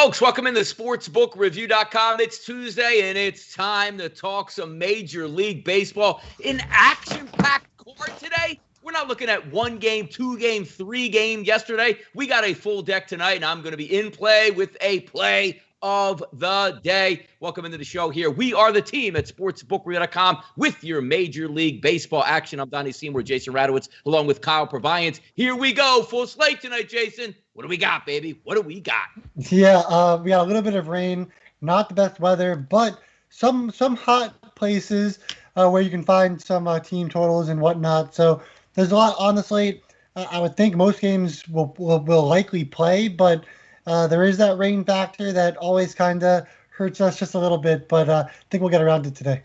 Folks, welcome into sportsbookreview.com. It's Tuesday, and it's time to talk some Major League Baseball. An action-packed card today. We're not looking at one game, two game, three game yesterday. We got a full deck tonight, and I'm going to be in play with a play of the day. Welcome into the show here. We are the team at sportsbookreview.com with your Major League Baseball action. I'm Donnie Seymour, Jason Radowitz, along with Kyle Purviance. Here we go. Full slate tonight, Jason. What do we got, baby? What do we got? Yeah, we got a little bit of rain, not the best weather, but some hot places where you can find some team totals and whatnot. So there's a lot on the slate. I would think most games will likely play, but there is that rain factor that always kind of hurts us just a little bit. But I think we'll get around it today.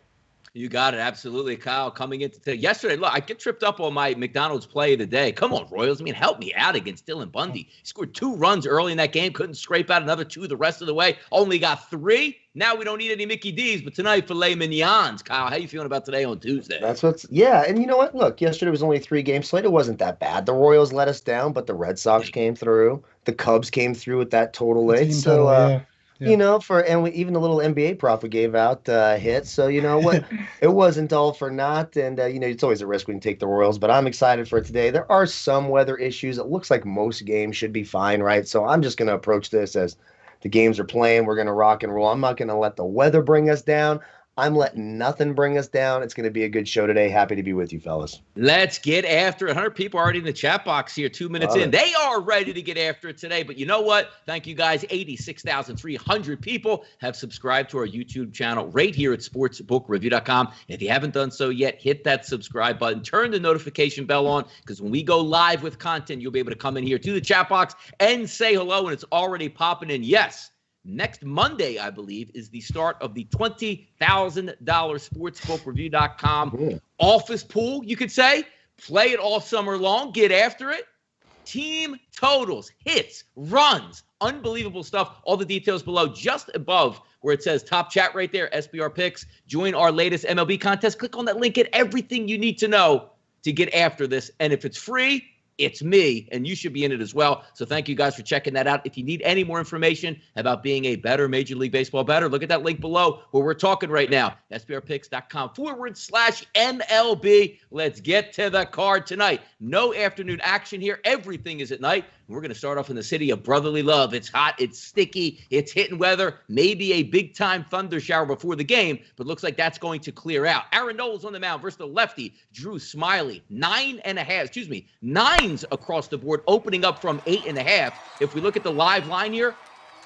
You got it. Absolutely, Kyle. Coming into today. Yesterday, look, I get tripped up on my McDonald's play of the day. Come on, Royals. I mean, help me out against Dylan Bundy. He scored 2 runs early in that game. Couldn't scrape out another 2 the rest of the way. Only got 3. Now we don't need any Mickey D's, but tonight filet mignons. Kyle, how you feeling about today on Tuesday? Yeah, and you know what? Look, yesterday was only a 3-game slate. It wasn't that bad. The Royals let us down, but the Red Sox came through. The Cubs came through with that total late. So, yeah. You know, even the little NBA prop we gave out hit. So, you know what? It wasn't all for naught. And, it's always a risk when you take the Royals. But I'm excited for today. There are some weather issues. It looks like most games should be fine, right? So I'm just going to approach this as the games are playing. We're going to rock and roll. I'm not going to let the weather bring us down. I'm letting nothing bring us down. It's going to be a good show today. Happy to be with you, fellas. Let's get after it. 100 people already in the chat box here, 2 minutes in. They are ready to get after it today. But you know what? Thank you, guys. 86,300 people have subscribed to our YouTube channel right here at sportsbookreview.com. If you haven't done so yet, hit that subscribe button. Turn the notification bell on, because when we go live with content, you'll be able to come in here to the chat box and say hello, and it's already popping in. Yes. Next Monday, I believe, is the start of the $20,000 sportsbookreview.com office pool, you could say. Play it all summer long. Get after it. Team totals, hits, runs, unbelievable stuff. All the details below, just above where it says top chat right there, SBR Picks. Join our latest MLB contest. Click on that link. Get everything you need to know to get after this. And if it's free, it's me, and you should be in it as well. So thank you guys for checking that out. If you need any more information about being a better Major League Baseball bettor, look at that link below where we're talking right now, sbrpicks.com/MLB. Let's get to the card tonight. No afternoon action here. Everything is at night. We're going to start off in the city of brotherly love. It's hot, it's sticky, it's hitting weather, maybe a big-time thunder shower before the game, but looks like that's going to clear out. Aaron Nola's on the mound versus the lefty, Drew Smiley. 9s across the board, opening up from 8.5. If we look at the live line here,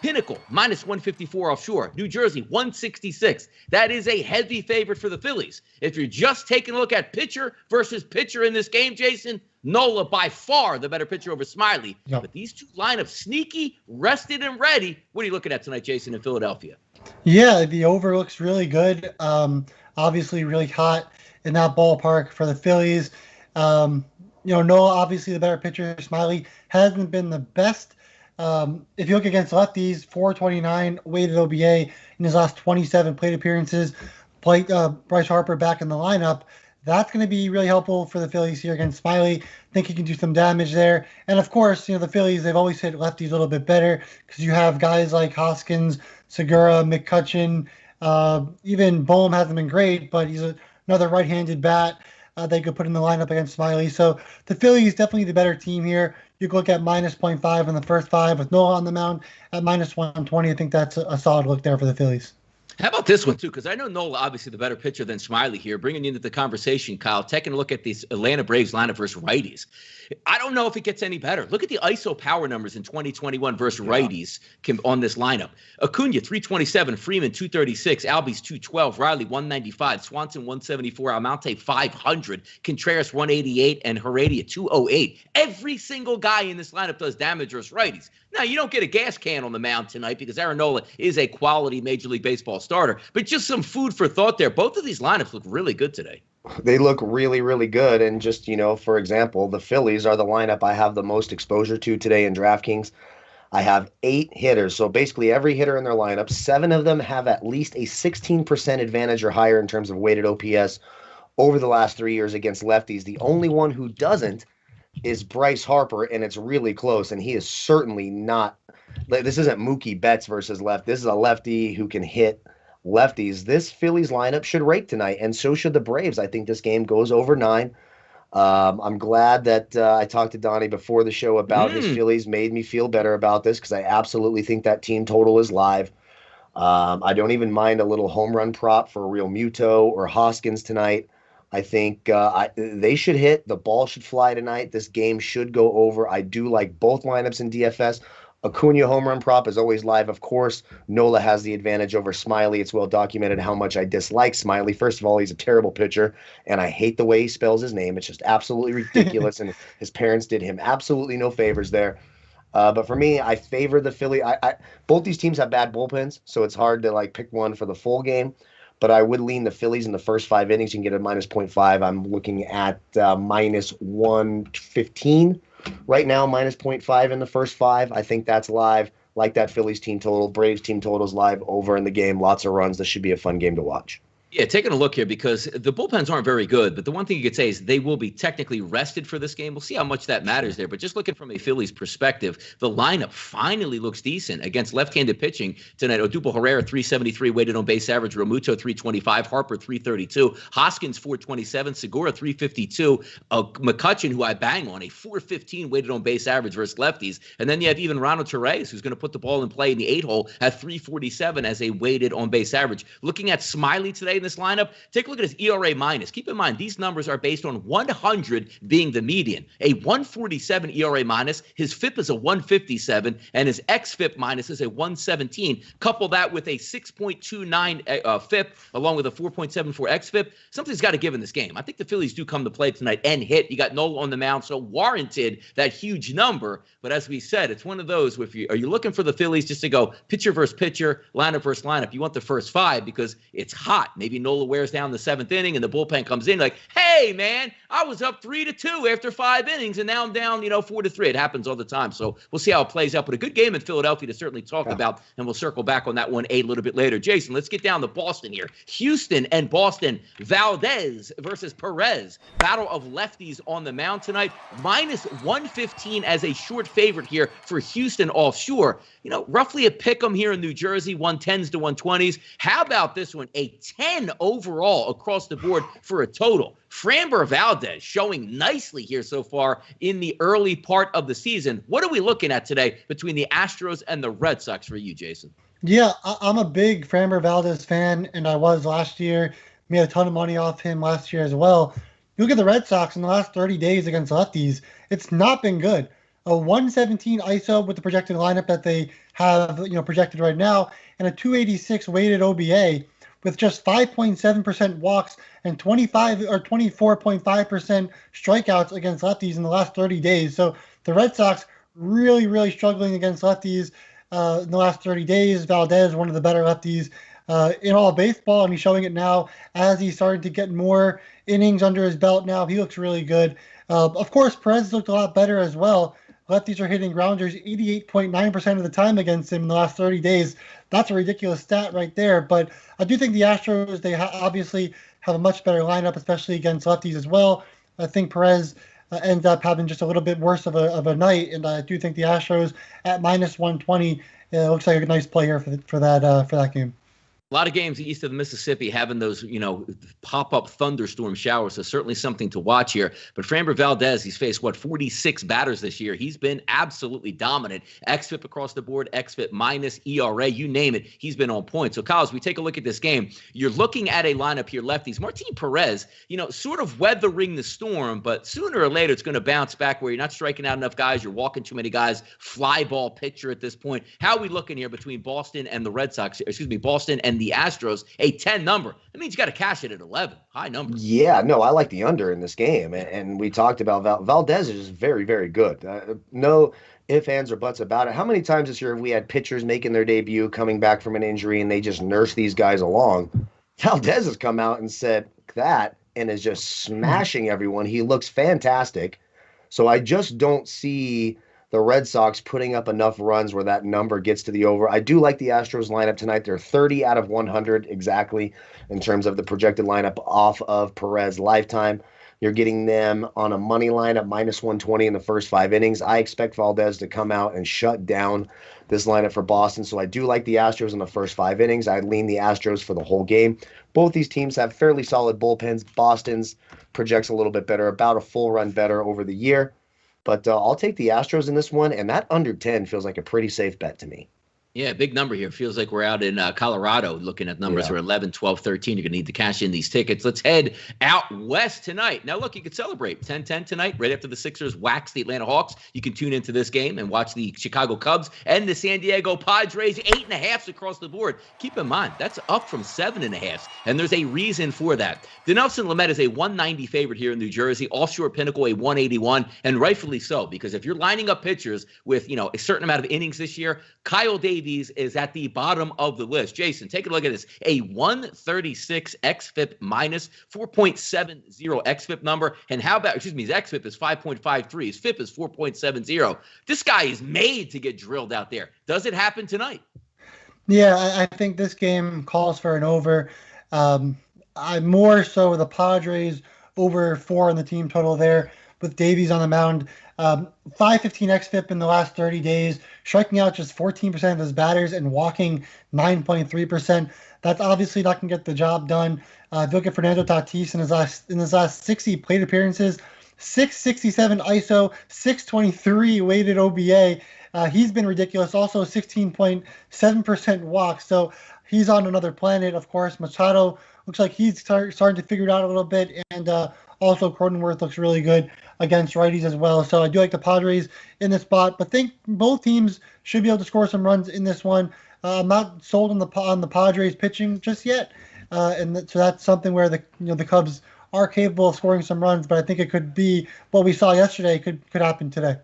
Pinnacle, -154 offshore. New Jersey, 166. That is a heavy favorite for the Phillies. If you're just taking a look at pitcher versus pitcher in this game, Jason, Nola by far the better pitcher over Smiley. Yep. But these two lineups, sneaky, rested, and ready. What are you looking at tonight, Jason, in Philadelphia? Yeah, the over looks really good. Obviously really hot in that ballpark for the Phillies. Nola, obviously the better pitcher. Smiley hasn't been the best. If you look against lefties, 429 weighted OBA in his last 27 plate appearances. Bryce Harper back in the lineup. That's going to be really helpful for the Phillies here against Smiley. I think he can do some damage there. And, of course, the Phillies, they've always hit lefties a little bit better because you have guys like Hoskins, Segura, McCutchen. Even Bohm hasn't been great, but he's another right-handed bat they could put in the lineup against Smiley. So the Phillies definitely the better team here. You can look at -0.5 in the first 5 with Nola on the mound at -120. I think that's a solid look there for the Phillies. How about this one, too? Because I know Nola, obviously, the better pitcher than Smiley here. Bringing you into the conversation, Kyle, taking a look at these Atlanta Braves lineup versus righties. I don't know if it gets any better. Look at the ISO power numbers in 2021 versus righties on this lineup. Acuna, 327. Freeman, 236. Albies, 212. Riley, 195. Swanson, 174. Almonte, 500. Contreras, 188. And Heredia, 208. Every single guy in this lineup does damage versus righties. Now, you don't get a gas can on the mound tonight because Aaron Nola is a quality Major League Baseball starter. But just some food for thought there. Both of these lineups look really good today. They look really, really good. And just, for example, the Phillies are the lineup I have the most exposure to today in DraftKings. I have 8 hitters. So basically every hitter in their lineup, 7 of them have at least a 16% advantage or higher in terms of weighted OPS over the last 3 years against lefties. The only one who doesn't is Bryce Harper, and it's really close. And he is certainly not. This isn't Mookie Betts versus left. This is a lefty who can hit lefties. This Phillies lineup should rake tonight, and so should the Braves. I think this game goes over 9. I'm glad that I talked to Donnie before the show about his Phillies. Made me feel better about this because I absolutely think that team total is live. I don't even mind a little home run prop for Real Muto or Hoskins tonight. I think they should hit. The ball should fly tonight. This game should go over. I do like both lineups in DFS. Acuna home run prop is always live, of course. Nola has the advantage over Smiley. It's well documented how much I dislike Smiley. First of all, he's a terrible pitcher, and I hate the way he spells his name. It's just absolutely ridiculous, and his parents did him absolutely no favors there. But for me, I favor the Philly. Both these teams have bad bullpens, so it's hard to pick one for the full game. But I would lean the Phillies in the first 5 innings. You can get a minus 0.5. I'm looking at minus 115. Right now, minus 0.5 in the first 5. I think that's live. Like that Phillies team total. Braves team total is live over in the game. Lots of runs. This should be a fun game to watch. Yeah, taking a look here because the bullpens aren't very good, but the one thing you could say is they will be technically rested for this game. We'll see how much that matters there. But just looking from a Phillies perspective, the lineup finally looks decent against left-handed pitching tonight. Odubel Herrera, 373, weighted on base average. Romuto, 325. Harper, 332. Hoskins, 427. Segura, 352. McCutchen, who I bang on, a 415 weighted on base average versus lefties. And then you have even Ronald Torres, who's going to put the ball in play in the 8-hole at 347 as a weighted on base average. Looking at Smiley today, this lineup, take a look at his ERA minus. Keep in mind, these numbers are based on 100 being the median. A 147 ERA minus, his FIP is a 157, and his xFIP minus is a 117. Couple that with a 6.29 FIP, along with a 4.74 xFIP. Something's got to give in this game. I think the Phillies do come to play tonight and hit. You got Nola on the mound, so warranted that huge number. But as we said, it's one of those, are you looking for the Phillies just to go pitcher versus pitcher, lineup versus lineup? You want the first 5 because it's hot. Maybe Nola wears down the 7th inning and the bullpen comes in like, hey, man, I was up 3-2 after 5 innings and now I'm down, 4-3. It happens all the time. So we'll see how it plays out. But a good game in Philadelphia to certainly talk about, and we'll circle back on that one a little bit later. Jason, let's get down to Boston here. Houston and Boston. Valdez versus Perez. Battle of lefties on the mound tonight. Minus 115 as a short favorite here for Houston offshore. Roughly a pick 'em here in New Jersey, 110s to 120s. How about this one? A 10 overall across the board for a total. Framber Valdez showing nicely here so far in the early part of the season. What are we looking at today between the Astros and the Red Sox for you, Jason? Yeah, I'm a big Framber Valdez fan, and I was last year. Made a ton of money off him last year as well. You look at the Red Sox in the last 30 days against lefties, it's not been good. A 117 ISO with the projected lineup that they have, projected right now, and a 286 weighted OBA with just 5.7% walks and 24.5% strikeouts against lefties in the last 30 days. So the Red Sox really, really struggling against lefties in the last 30 days. Valdez, one of the better lefties in all of baseball, and he's showing it now as he's starting to get more innings under his belt now. He looks really good. Of course, Perez looked a lot better as well. Lefties are hitting grounders 88.9% of the time against him in the last 30 days. That's a ridiculous stat right there. But I do think the Astros, they obviously have a much better lineup, especially against lefties as well. I think Perez ends up having just a little bit worse of a night, and I do think the Astros at minus 120 looks like a nice play here for that game. A lot of games east of the Mississippi having those, pop-up thunderstorm showers. So certainly something to watch here. But Framber Valdez, he's faced, 46 batters this year. He's been absolutely dominant. XFIP across the board, XFIP minus, ERA, you name it. He's been on point. So, Kyle, as we take a look at this game, you're looking at a lineup here, lefties. Martin Perez, sort of weathering the storm, but sooner or later it's going to bounce back where you're not striking out enough guys, you're walking too many guys, fly ball pitcher at this point. How are we looking here between Boston and the Red Sox, Boston and the Astros, a 10 number? That means you got to cash it at 11. High number. Yeah, no, I like the under in this game. And we talked about Valdez is very, very good. No ifs, ands, or buts about it. How many times this year have we had pitchers making their debut, coming back from an injury, and they just nurse these guys along? Valdez has come out and said that and is just smashing everyone. He looks fantastic. So I just don't see the Red Sox putting up enough runs where that number gets to the over. I do like the Astros lineup tonight. They're 30 out of 100 exactly in terms of the projected lineup off of Perez lifetime. You're getting them on a money line at -120 in the first 5 innings. I expect Valdez to come out and shut down this lineup for Boston. So I do like the Astros in the first 5 innings. I lean the Astros for the whole game. Both these teams have fairly solid bullpens. Boston's projects a little bit better, about a full run better over the year. But I'll take the Astros in this one, and that under 10 feels like a pretty safe bet to me. Yeah, big number here. Feels like we're out in Colorado looking at numbers for 11, 12, 13. You're going to need to cash in these tickets. Let's head out west tonight. Now, look, you could celebrate 10-10 tonight, right after the Sixers wax the Atlanta Hawks. You can tune into this game and watch the Chicago Cubs and the San Diego Padres, 8.5s across the board. Keep in mind, that's up from 7.5s, and there's a reason for that. Dinelson Lamet is a 190 favorite here in New Jersey. Offshore Pinnacle, a 181, and rightfully so, because if you're lining up pitchers with, a certain amount of innings this year, Kyle Davies is at the bottom of the list. Jason, take a look at this. A 136 xFIP minus 4.70 xFIP number. And how about, his xFIP is 5.53. His FIP is 4.70. This guy is made to get drilled out there. Does it happen tonight? Yeah, I think this game calls for an over. I'm more so the Padres over 4 in the team total there with Davies on the mound. 515 xFIP in the last 30 days, striking out just 14% of his batters and walking 9.3%. That's obviously not going to get the job done. If you look at Fernando Tatis in his last 60 plate appearances, 667 ISO, 623 weighted OBA. He's been ridiculous. Also 16.7% walk. So he's on another planet. Of course, Machado looks like he's starting to figure it out a little bit. And also Cronenworth looks really good against righties as well. So I do like the Padres in this spot, but think both teams should be able to score some runs in this one. I'm not sold on the Padres pitching just yet. So that's something where the Cubs are capable of scoring some runs, but I think it could be what we saw yesterday could happen today.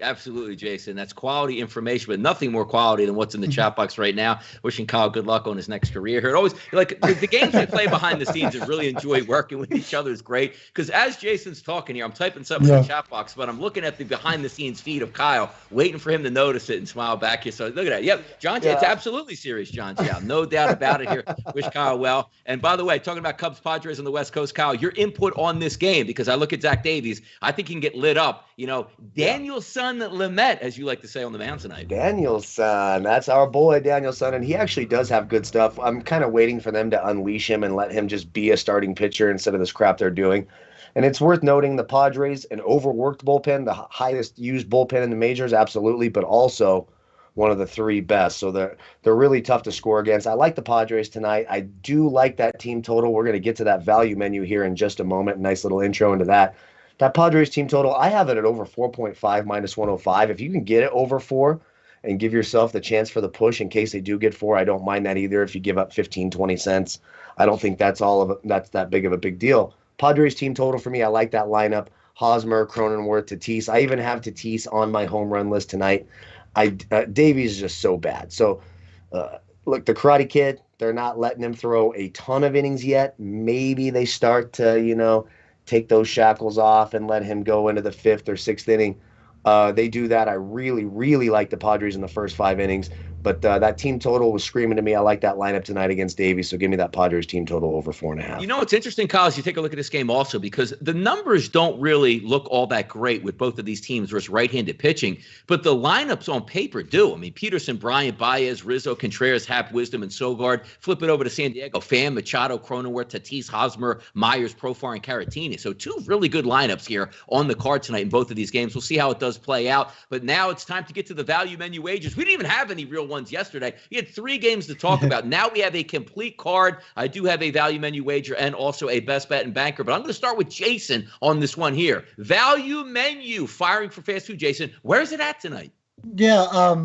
Absolutely, Jason. That's quality information, but nothing more quality than what's in the chat box right now. Wishing Kyle good luck on his next career here. It always, like, the games we play behind the scenes and really enjoy working with each other is great. Because as Jason's talking here, I'm typing something in the chat box, but I'm looking at the behind the scenes feed of Kyle, waiting for him to notice it and smile back here. So look at that. Yep, John, it's absolutely serious, John. Yeah, no doubt about it here. Wish Kyle well. And by the way, talking about Cubs Padres on the West Coast, Kyle, your input on this game, because I look at Zach Davies, I think he can get lit up. Danielson Lamet, as you like to say on the mound tonight. Danielson, that's our boy Danielson, and he actually does have good stuff. I'm kind of waiting for them to unleash him and let him just be a starting pitcher instead of this crap they're doing. And it's worth noting the Padres, an overworked bullpen, the highest used bullpen in the majors, absolutely, but also one of the 3 best. So they're really tough to score against. I like the Padres tonight. I do like that team total. We're going to get to that value menu here in just a moment. Nice little intro into that. That Padres team total, I have it at over 4.5 minus 105. If you can get it over 4 and give yourself the chance for the push in case they do get 4, I don't mind that either. If you give up 15, 20 cents, I don't think that's that big of a big deal. Padres team total for me, I like that lineup. Hosmer, Cronenworth, Tatis. I even have Tatis on my home run list tonight. Davies is just so bad. So, look, the Karate Kid, they're not letting him throw a ton of innings yet. Maybe they start to, take those shackles off and let him go into the 5th or 6th inning. They do that. I really, really like the Padres in the first 5 innings. But that team total was screaming to me. I like that lineup tonight against Davies, so give me that Padres team total over 4.5. What's interesting, Kyle, is you take a look at this game also, because the numbers don't really look all that great with both of these teams versus right-handed pitching, but the lineups on paper do. I mean, Peterson, Bryant, Baez, Rizzo, Contreras, Happ, Wisdom, and Sogard. Flip it over to San Diego. Pham, Machado, Cronenworth, Tatis, Hosmer, Myers, Profar, and Caratini. So 2 really good lineups here on the card tonight in both of these games. We'll see how it does play out, but now it's time to get to the value menu wagers. We didn't even have any real ones yesterday. We had 3 games to talk about. Now we have a complete card. I do have a value menu wager and also a best bet and banker, but I'm going to start with Jason on this one here. Value menu, firing for fast food. Jason, where's it at tonight? Yeah,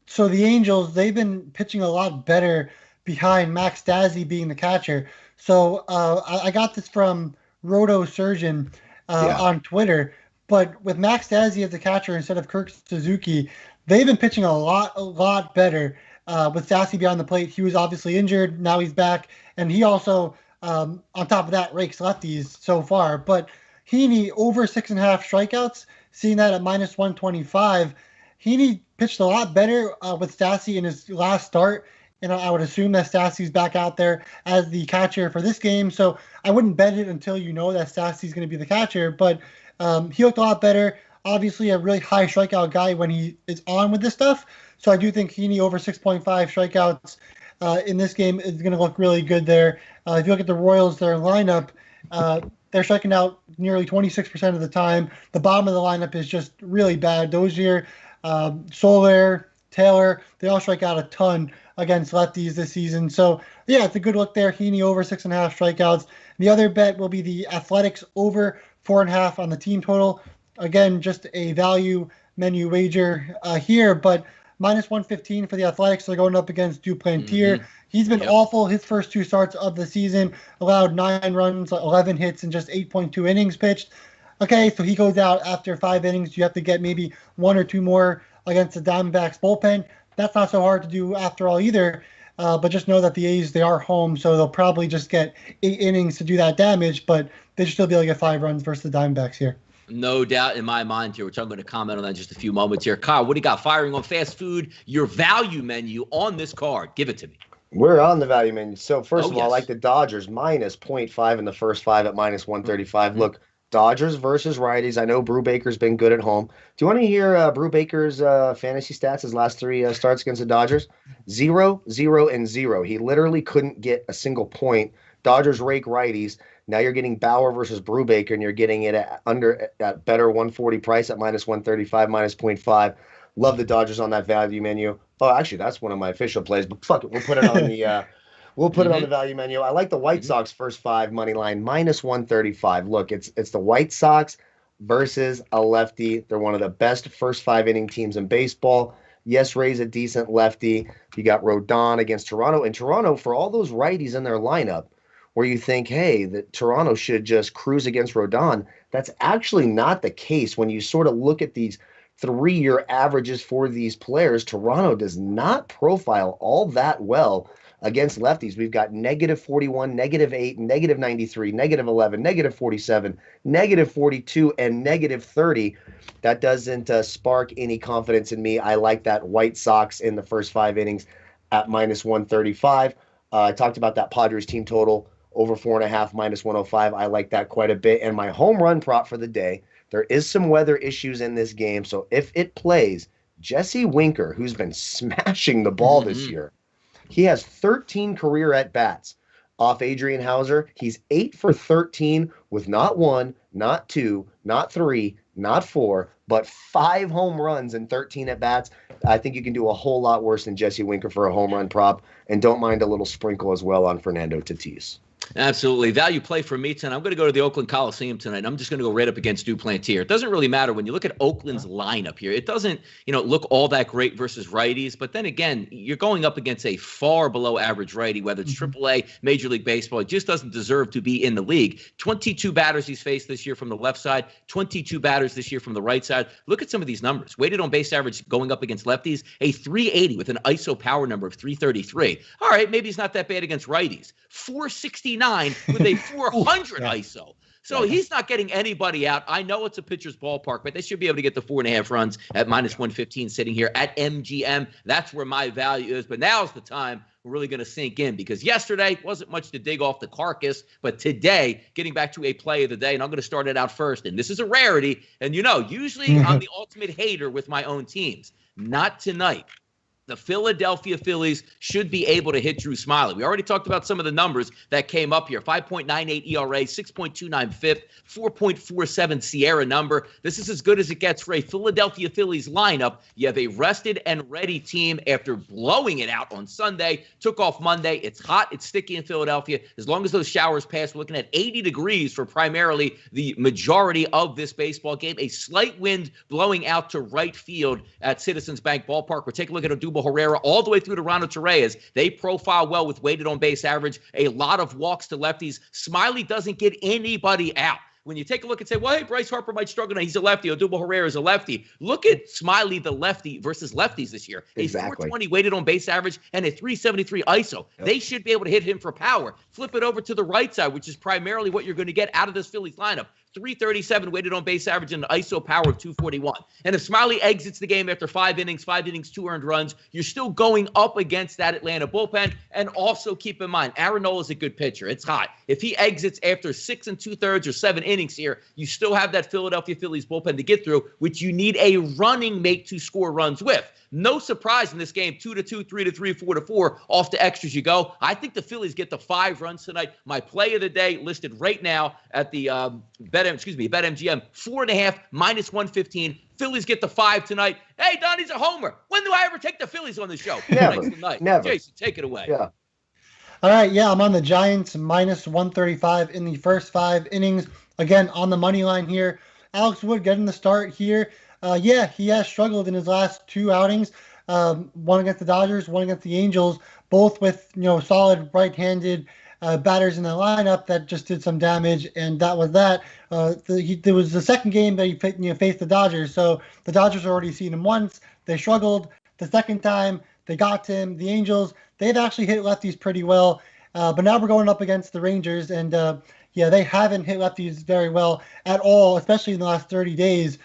so the Angels, they've been pitching a lot better behind Max Stassi being the catcher. So I got this from Roto Surgeon on Twitter, but with Max Stassi as the catcher instead of Kirk Suzuki, they've been pitching a lot better with Stassi behind the plate. He was obviously injured. Now he's back. And he also, on top of that, rakes lefties so far. But Heaney over 6.5 strikeouts, seeing that at minus 125. Heaney pitched a lot better with Stassi in his last start. and I would assume that Stassi's back out there as the catcher for this game. So I wouldn't bet it until you know that Stassi's going to be the catcher. But he looked a lot better. Obviously, a really high strikeout guy when he is on with this stuff. So I do think Heaney over 6.5 strikeouts in this game is going to look really good there. If you look at the Royals, their lineup, they're striking out nearly 26% of the time. The bottom of the lineup is just really bad. Dozier, Soler, Taylor, they all strike out a ton against lefties this season. So, yeah, it's a good look there. Heaney over 6.5 strikeouts. The other bet will be the Athletics over 4.5 on the team total. Again, just a value menu wager here, but minus 115 for the Athletics. They're going up against Duplantier. Mm-hmm. He's been awful his first 2 starts of the season, allowed 9 runs, 11 hits, and just 8.2 innings pitched. Okay, so he goes out after 5 innings. You have to get maybe 1 or 2 more against the Diamondbacks bullpen. That's not so hard to do after all either. But just know that the A's, they are home, so they'll probably just get 8 innings to do that damage, but they should still be able to get 5 runs versus the Diamondbacks here. No doubt in my mind here, which I'm going to comment on that in just a few moments here. Kyle, what do you got firing on fast food, your value menu on this card? Give it to me. We're on the value menu. So first of all, I like the Dodgers minus 0.5 in the first 5 at minus 135. Mm-hmm. Look, Dodgers versus righties. I know Brubaker's been good at home. Do you want to hear Brubaker's fantasy stats, his last 3 starts against the Dodgers? 0, 0, and 0. He literally couldn't get a single point. Dodgers rake righties. Now you're getting Bauer versus Brubaker, and you're getting it at better 140 price at minus 135, minus 0.5. Love the Dodgers on that value menu. Oh, actually, that's one of my official plays, but fuck it. We'll put it on the it on the value menu. I like the White Sox first 5 money line, minus 135. Look, it's the White Sox versus a lefty. They're one of the best first 5 inning teams in baseball. Yes, Ray's a decent lefty. You got Rodon against Toronto. And Toronto, for all those righties in their lineup, where you think, hey, that Toronto should just cruise against Rodon, that's actually not the case. When you sort of look at these 3-year averages for these players, Toronto does not profile all that well against lefties. We've got negative 41, negative 8, negative 93, negative 11, negative 47, negative 42, and negative 30. That doesn't spark any confidence in me. I like that White Sox in the first 5 innings at minus 135. I talked about that Padres team total over 4.5, minus 105. I like that quite a bit. And my home run prop for the day, there is some weather issues in this game. So if it plays, Jesse Winker, who's been smashing the ball this year, he has 13 career at-bats off Adrian Hauser. He's 8 for 13 with not 1, not 2, not 3, not 4, but 5 home runs and 13 at-bats. I think you can do a whole lot worse than Jesse Winker for a home run prop. And don't mind a little sprinkle as well on Fernando Tatis. Absolutely. Value play for me tonight. I'm going to go to the Oakland Coliseum tonight. I'm just going to go right up against Duplantier. It doesn't really matter when you look at Oakland's lineup here. It doesn't, look all that great versus righties. But then again, you're going up against a far below average righty, whether it's AAA, Major League Baseball. It just doesn't deserve to be in the league. 22 batters he's faced this year from the left side, 22 batters this year from the right side. Look at some of these numbers. Weighted on base average going up against lefties, a 380 with an ISO power number of 333. All right, maybe he's not that bad against righties. 469 with a 400 ISO. So he's not getting anybody out. I know it's a pitcher's ballpark, but they should be able to get the 4.5 runs at minus 115 sitting here at MGM. That's where my value is. But now's the time we're really going to sink in, because yesterday wasn't much to dig off the carcass, but today, getting back to a play of the day, and I'm going to start it out first. And this is a rarity. And usually I'm the ultimate hater with my own teams. Not tonight. The Philadelphia Phillies should be able to hit Drew Smyly. We already talked about some of the numbers that came up here. 5.98 ERA, 6.29 FIP, 4.47 Sierra number. This is as good as it gets for a Philadelphia Phillies lineup. You have a rested and ready team after blowing it out on Sunday. Took off Monday. It's hot. It's sticky in Philadelphia. As long as those showers pass, we're looking at 80 degrees for primarily the majority of this baseball game. A slight wind blowing out to right field at Citizens Bank Ballpark. We're taking a look at Odubel Herrera all the way through to Ronald Torreyes. They profile well with weighted on base average, a lot of walks to lefties. Smyly doesn't get anybody out. When you take a look and say, well, hey, Bryce Harper might struggle. Now he's a lefty. Odubel Herrera is a lefty. Look at Smyly, the lefty, versus lefties this year. Exactly. A 420 weighted on base average and a 373 ISO. Yep. They should be able to hit him for power. Flip it over to the right side, which is primarily what you're going to get out of this Phillies lineup. 337 weighted on base average, and an ISO power of 241. And if Smiley exits the game after 5 innings, 2 earned runs, you're still going up against that Atlanta bullpen. And also keep in mind, Aaron Nola is a good pitcher. It's hot. If he exits after 6 2/3 or 7 innings here, you still have that Philadelphia Phillies bullpen to get through, which you need a running mate to score runs with. No surprise in this game, 2-2, 3-3, 4-4, off the extras you go. I think the Phillies get the 5 runs tonight. My play of the day listed right now at the BetMGM, 4.5, -115. Phillies get the 5 tonight. Hey, Donnie's a homer. When do I ever take the Phillies on the show? Never. Never. Jason, take it away. Yeah. All right, yeah, I'm on the Giants, -135 in the first 5 innings. Again, on the money line here. Alex Wood getting the start here. Yeah, he has struggled in his last 2 outings. One against the Dodgers, one against the Angels, both with solid right-handed batters in the lineup that just did some damage, and that was that. There was the second game that he faced the Dodgers, so the Dodgers already seen him once. They struggled. The second time, they got to him. The Angels, they've actually hit lefties pretty well, but now we're going up against the Rangers, and they haven't hit lefties very well at all, especially in the last 30 days.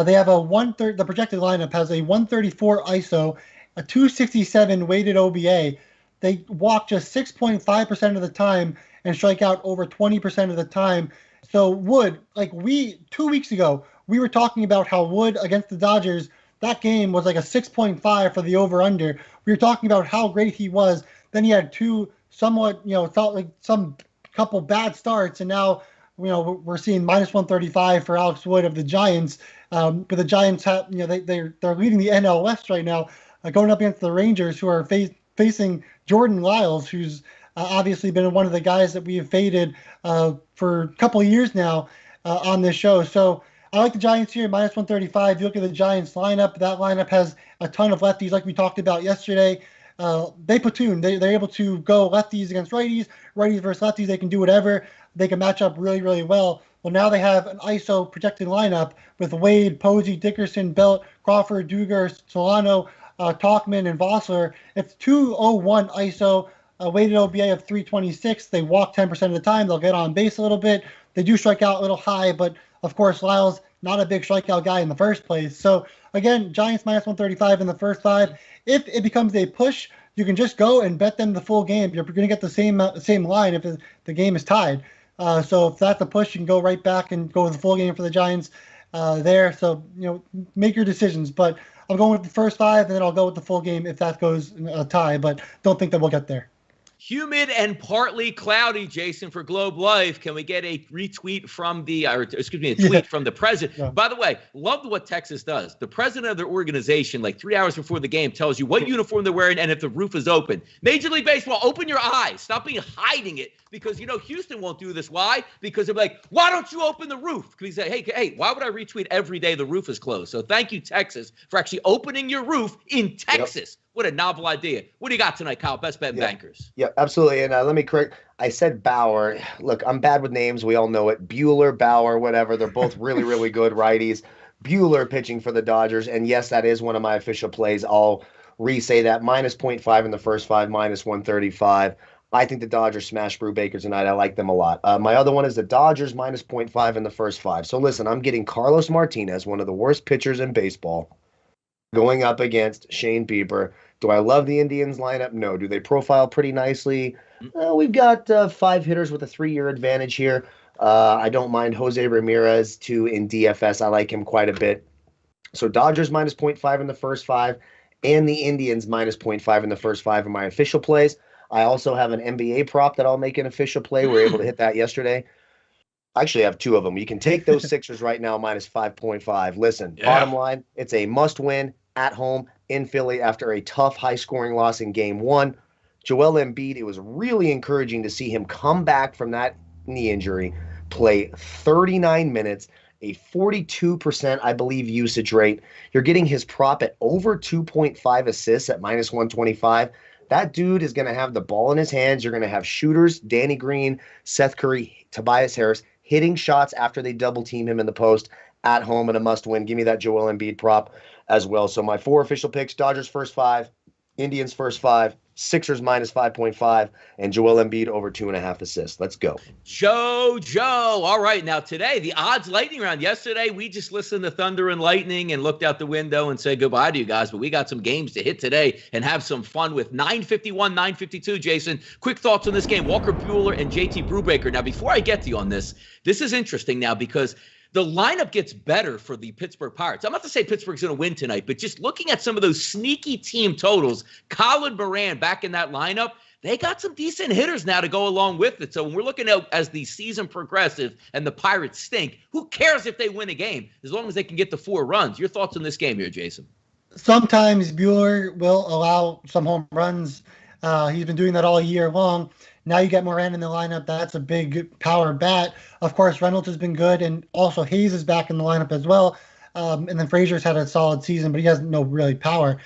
They have the projected lineup has a 134 ISO, a 267 weighted OBA. They walk just 6.5% of the time and strike out over 20% of the time. So Wood, 2 weeks ago, we were talking about how Wood against the Dodgers, that game was like a 6.5 for the over-under. We were talking about how great he was. Then he had 2 somewhat, felt like some couple bad starts, and now we're seeing -135 for Alex Wood of the Giants. But the Giants have, they're leading the NL West right now, going up against the Rangers, who are facing Jordan Lyles, who's obviously been one of the guys that we have faded for a couple of years now on this show. So I like the Giants here, -135. You look at the Giants lineup. That lineup has a ton of lefties, like we talked about yesterday. They platoon. They're able to go lefties against righties, righties versus lefties. They can do whatever. They can match up really, really well. Well, now they have an ISO projected lineup with Wade, Posey, Dickerson, Belt, Crawford, Duger, Solano, Talkman, and Vossler. It's 201 ISO, a weighted OBA of 326. They walk 10% of the time. They'll get on base a little bit. They do strike out a little high, but of course, Lyles, not a big strikeout guy in the first place. So again, Giants -135 in the first 5. If it becomes a push, you can just go and bet them the full game. You're going to get the same line if the game is tied. So if that's a push, you can go right back and go with the full game for the Giants there. So, make your decisions. But I'm going with the first 5, and then I'll go with the full game if that goes a tie. But don't think that we'll get there. Humid and partly cloudy, Jason, for Globe Life. Can we get a retweet from a tweet from the president? Yeah. By the way, loved what Texas does. The president of their organization, 3 hours before the game, tells you what uniform they're wearing and if the roof is open. Major League Baseball, open your eyes. Stop hiding it, because Houston won't do this. Why? Because they're like, why don't you open the roof? Because he said, hey, why would I retweet every day the roof is closed? So thank you, Texas, for actually opening your roof in Texas. Yep. What a novel idea. What do you got tonight, Kyle? Best bet bankers. Yeah, absolutely. And let me correct. I said Bauer. Look, I'm bad with names. We all know it. Bueller, Bauer, whatever. They're both really, really good righties. Bueller pitching for the Dodgers. And yes, that is one of my official plays. I'll re-say that. -0.5 in the first 5, -135. I think the Dodgers smash Brubaker tonight. I like them a lot. My other one is the Dodgers -0.5 in the first 5. So listen, I'm getting Carlos Martinez, one of the worst pitchers in baseball, going up against Shane Bieber. Do I love the Indians lineup? No. Do they profile pretty nicely? We've got 5 hitters with a 3-year advantage here. I don't mind Jose Ramirez, too, in DFS. I like him quite a bit. So Dodgers -0.5 in the first 5, and the Indians -0.5 in the first 5 are my official plays. I also have an NBA prop that I'll make an official play. We were able to hit that yesterday. I actually have 2 of them. You can take those Sixers right now, -5.5. Listen, bottom line, it's a must-win at home in Philly after a tough, high-scoring loss in Game 1. Joel Embiid, it was really encouraging to see him come back from that knee injury, play 39 minutes, a 42%, I believe, usage rate. You're getting his prop at over 2.5 assists at -125. That dude is going to have the ball in his hands. You're going to have shooters, Danny Green, Seth Curry, Tobias Harris, hitting shots after they double-team him in the post at home in a must-win. Give me that Joel Embiid prop as well. So my 4 official picks: Dodgers first 5, Indians first 5, Sixers minus 5.5, and Joel Embiid over 2.5 assists. Let's go. Joe. All right. Now today, the odds lightning round. Yesterday, we just listened to Thunder and Lightning and looked out the window and said goodbye to you guys. But we got some games to hit today and have some fun with 951, 952. Jason, quick thoughts on this game. Walker Buehler and JT Brubaker. Now, before I get to you on this is interesting now because the lineup gets better for the Pittsburgh Pirates. I'm not to say Pittsburgh's going to win tonight, but just looking at some of those sneaky team totals, Colin Moran back in that lineup, they got some decent hitters now to go along with it. So when we're looking at as the season progresses and the Pirates stink, who cares if they win a game as long as they can get the 4 runs? Your thoughts on this game here, Jason? Sometimes Buehler will allow some home runs. He's been doing that all year long. Now you get Moran in the lineup. That's a big power bat. Of course, Reynolds has been good, and also Hayes is back in the lineup as well. And then Frazier's had a solid season, but he has no really power.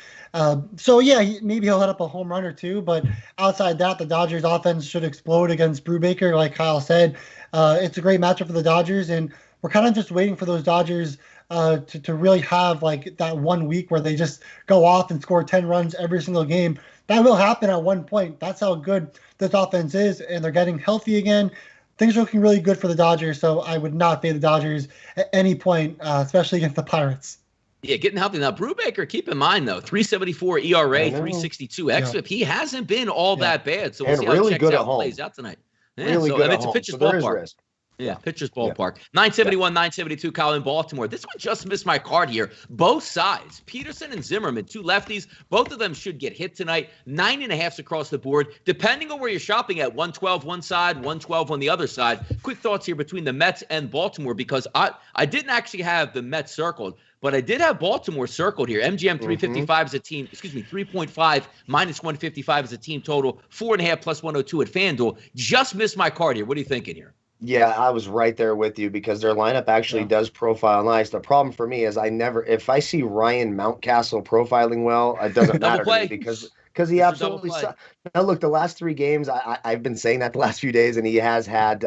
So, yeah, maybe he'll hit up a home run or two. But outside that, the Dodgers' offense should explode against Brubaker, like Kyle said. It's a great matchup for the Dodgers, and we're kind of just waiting for those Dodgers to really have, like, that 1 week where they just go off and score 10 runs every single game. That will happen at one point. That's how good this offense is, and they're getting healthy again. Things are looking really good for the Dodgers, so I would not fade the Dodgers at any point, especially against the Pirates. Yeah, getting healthy. Now, Brubaker, keep in mind, though, 3.74 ERA, 3.62 xFIP. Yeah. He hasn't been all that bad, so we'll see how really it checks out and plays out tonight. Yeah, really good at it's home. A pitcher's so there is ballpark. risk. Yeah, pitcher's ballpark. 971, 972, Kyle in Baltimore. This one just missed my card here. Both sides, Peterson and Zimmerman, 2 lefties. Both of them should get hit tonight. 9.5s across the board. Depending on where you're shopping at, 112 one side, 112 on the other side. Quick thoughts here between the Mets and Baltimore because I didn't actually have the Mets circled, but I did have Baltimore circled here. MGM 355 is a team, 3.5 minus 155 is a team total. 4.5 plus 102 at FanDuel. Just missed my card here. What are you thinking here? Yeah, I was right there with you because their lineup actually does profile nice. The problem for me is if I see Ryan Mountcastle profiling well, it doesn't matter to me because he absolutely sucks. Now, look, the last 3 games, I've been saying that the last few days, and he has had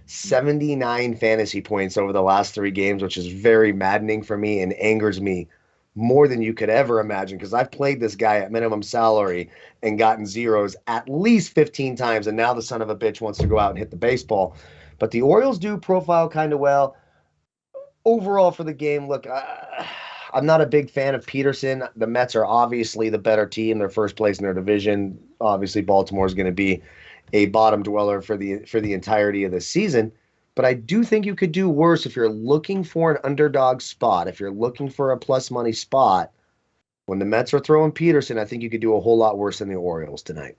79 fantasy points over the last 3 games, which is very maddening for me and angers me more than you could ever imagine because I've played this guy at minimum salary and gotten zeros at least 15 times, and now the son of a bitch wants to go out and hit the baseball. But the Orioles do profile kind of well. Overall for the game, look, I'm not a big fan of Peterson. The Mets are obviously the better team. They're first place in their division. Obviously, Baltimore is going to be a bottom dweller for the entirety of the season. But I do think you could do worse if you're looking for an underdog spot, if you're looking for a plus money spot. When the Mets are throwing Peterson, I think you could do a whole lot worse than the Orioles tonight.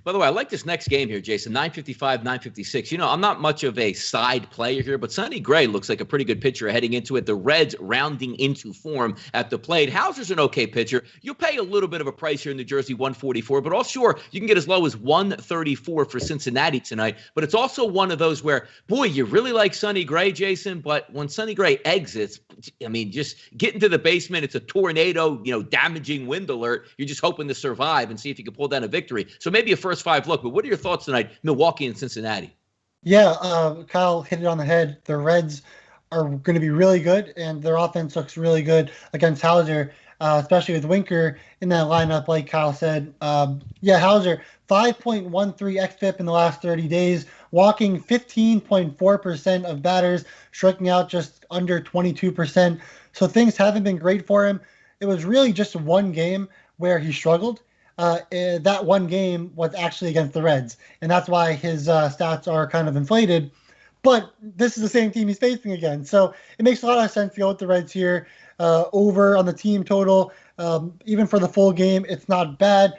By the way, I like this next game here, Jason, 955, 956. You know, I'm not much of a side player here, but Sonny Gray looks like a pretty good pitcher heading into it. The Reds rounding into form at the plate. Hauser's an okay pitcher. You'll pay a little bit of a price here in New Jersey, 144, but all sure, you can get as low as 134 for Cincinnati tonight. But it's also one of those where, boy, you really like Sonny Gray, Jason, but when Sonny Gray exits, I mean, just get into the basement. It's a tornado, damaging wind alert. You're just hoping to survive and see if you can pull down a victory. So maybe a first 5 look, but what are your thoughts tonight, Milwaukee and Cincinnati? Yeah, Kyle hit it on the head. The Reds are going to be really good, and their offense looks really good against Hauser, especially with Winker in that lineup, like Kyle said. Hauser, 5.13 xFIP in the last 30 days, walking 15.4% of batters, striking out just under 22%. So things haven't been great for him. It was really just one game where he struggled. That one game was actually against the Reds, and that's why his stats are kind of inflated. But this is the same team he's facing again, so it makes a lot of sense to go with the Reds here. Over on the team total, even for the full game, it's not bad.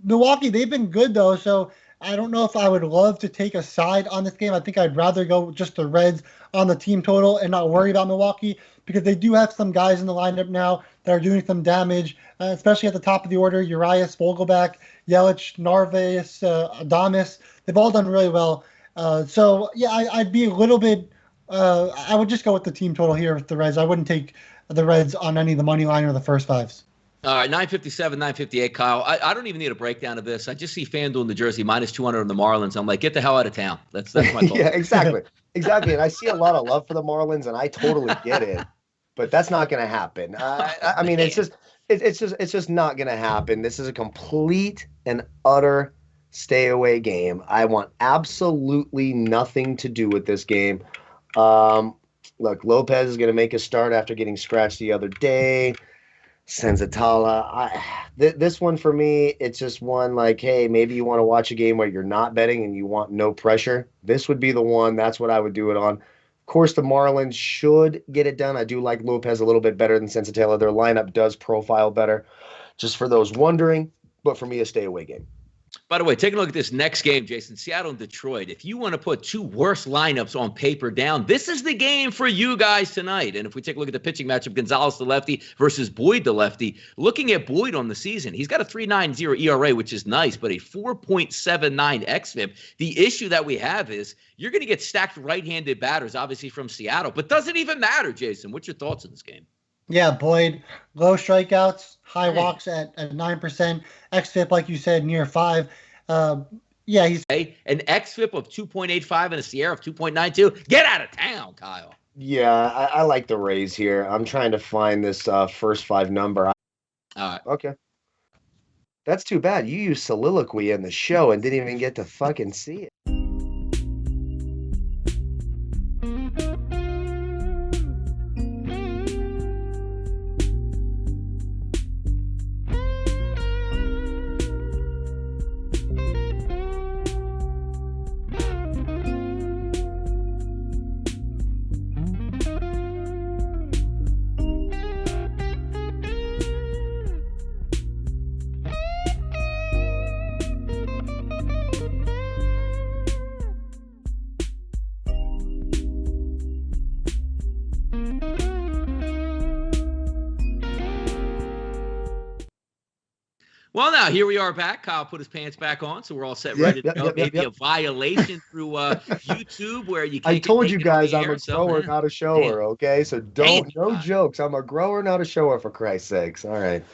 Milwaukee, they've been good though, so I don't know if I would love to take a side on this game. I think I'd rather go with just the Reds on the team total and not worry about Milwaukee because they do have some guys in the lineup now that are doing some damage, especially at the top of the order. Urias, Vogelback, Yelich, Narvaez, Adames. They've all done really well. I'd be a little bit I would just go with the team total here with the Reds. I wouldn't take the Reds on any of the money line or the first 5s. All right, 957, 958, Kyle. I don't even need a breakdown of this. I just see FanDuel New Jersey minus 200 on the Marlins. I'm like, get the hell out of town. That's my call. Yeah, exactly. And I see a lot of love for the Marlins, and I totally get it. But that's not going to happen. It's just It's just not going to happen. This is a complete and utter stay away game. I want absolutely nothing to do with this game. Look, Lopez is going to make a start after getting scratched the other day. Senzatala. This one for me, it's just one like, hey, maybe you want to watch a game where you're not betting and you want no pressure. This would be the one. That's what I would do it on. Of course, the Marlins should get it done. I do like Lopez a little bit better than Senzatela. Their lineup does profile better, just for those wondering. But for me, a stay away game. By the way, take a look at this next game, Jason. Seattle and Detroit. If you want to put two worst lineups on paper down, this is the game for you guys tonight. And if we take a look at the pitching matchup, Gonzalez the lefty versus Boyd the lefty, looking at Boyd on the season, he's got a 3.90 ERA, which is nice, but a 4.79 xFIP. The issue that we have is you're going to get stacked right-handed batters, obviously from Seattle, but doesn't even matter, Jason. What's your thoughts on this game? Yeah, Boyd, low strikeouts, high walks at 9%, xFIP, like you said, near 5. Yeah, he's an xFIP of 2.85 and a Sierra of 2.92. Get out of town, Kyle. Yeah, I like the Rays here. I'm trying to find this first 5 number. All right. Okay. That's too bad. You used soliloquy in the show and didn't even get to fucking see it. Well, now, here we are back. Kyle put his pants back on, so we're all set, ready to go. Maybe a violation through YouTube where you can't I told you guys I'm a so, grower, not a shower, okay? So no jokes. I'm a grower, not a shower, for Christ's sakes. All right.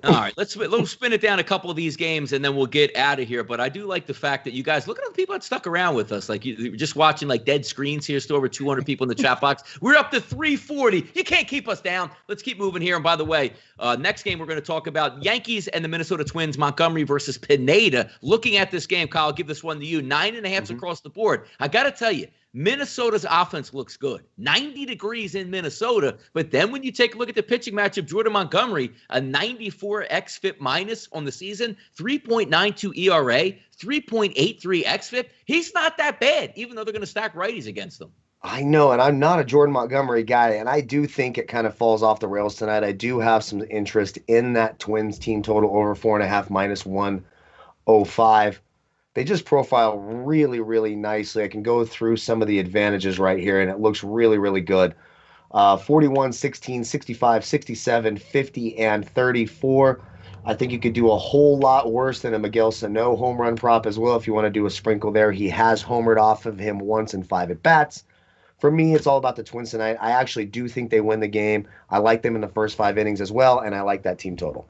All right, let's spin it down a couple of these games, and then we'll get out of here. But I do like the fact that you guys, look at all the people that stuck around with us. Like, you're just watching, like, dead screens here, still over 200 people in the chat box. We're up to 340. You can't keep us down. Let's keep moving here. And by the way, next game we're going to talk about Yankees and the Minnesota Twins, Montgomery versus Pineda. Looking at this game, Kyle, I'll give this one to you. 9.5 across the board. I got to tell you, Minnesota's offense looks good. 90 degrees in Minnesota. But then when you take a look at the pitching matchup, Jordan Montgomery, a 94 xFIP minus on the season, 3.92 ERA, 3.83 xFIP. He's not that bad, even though they're going to stack righties against them. I know, and I'm not a Jordan Montgomery guy, and I do think it kind of falls off the rails tonight. I do have some interest in that Twins team total over 4.5 minus 105. They just profile really, really nicely. I can go through some of the advantages right here, and it looks really, really good. 41, 16, 65, 67, 50, and 34. I think you could do a whole lot worse than a Miguel Sano home run prop as well if you want to do a sprinkle there. He has homered off of him once in 5 at-bats. For me, it's all about the Twins tonight. I actually do think they win the game. I like them in the first 5 innings as well, and I like that team total.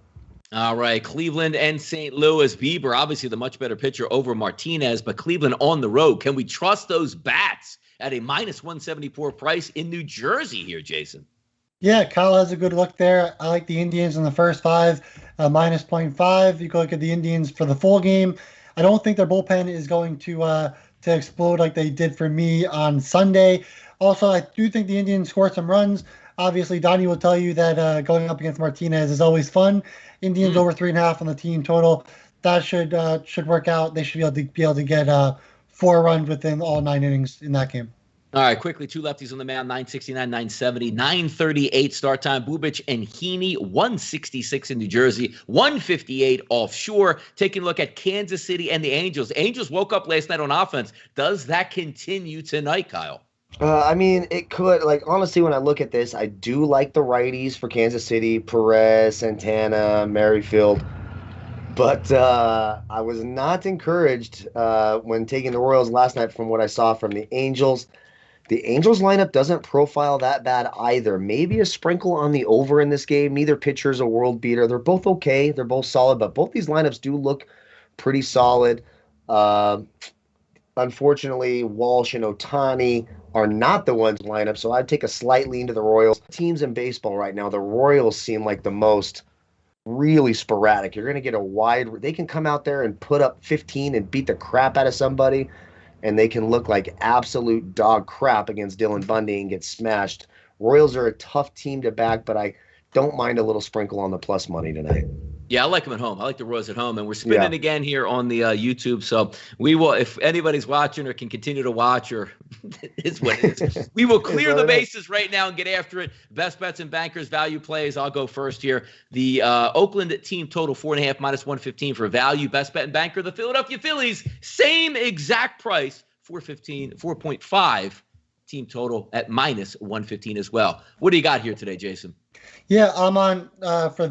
All right, Cleveland and St. Louis. Bieber, obviously the much better pitcher over Martinez, but Cleveland on the road. Can we trust those bats at a minus 174 price in New Jersey here, Jason? Yeah, Kyle has a good look there. I like the Indians in the first 5, minus 0.5. You can look at the Indians for the full game. I don't think their bullpen is going to explode like they did for me on Sunday. Also, I do think the Indians score some runs. Obviously, Donnie will tell you that going up against Martinez is always fun. Indians over 3.5 on the team total. That should work out. They should be able to get 4 runs within all 9 innings in that game. All right, quickly, 2 lefties on the mound, 969, 970, 938 start time. Bubic and Heaney, 166 in New Jersey, 158 offshore. Taking a look at Kansas City and the Angels. Angels woke up last night on offense. Does that continue tonight, Kyle? I mean, it could. Like, honestly, when I look at this, I do like the righties for Kansas City, Perez, Santana, Merrifield. But I was not encouraged when taking the Royals last night from what I saw from the Angels. The Angels lineup doesn't profile that bad either. Maybe a sprinkle on the over in this game. Neither pitcher's a world beater. They're both okay. They're both solid, but both these lineups do look pretty solid. Unfortunately, Walsh and Ohtani are not the ones line up, so I'd take a slight lean to the Royals. Teams in baseball right now, the Royals seem like the most really sporadic. You're going to get they can come out there and put up 15 and beat the crap out of somebody, and they can look like absolute dog crap against Dylan Bundy and get smashed. Royals are a tough team to back, but I don't mind a little sprinkle on the plus money tonight. Yeah, I like them at home. I like the Royals at home, and we're spinning again here on the YouTube. So we will, if anybody's watching or can continue to watch, or it's what it is, we will clear the bases right now and get after it. Best bets and bankers, value plays. I'll go first here. The Oakland team total 4.5 minus 115 for value. Best bet and banker, the Philadelphia Phillies, same exact price, 4.5 team total at minus 115 as well. What do you got here today, Jason? Yeah, I'm on for that.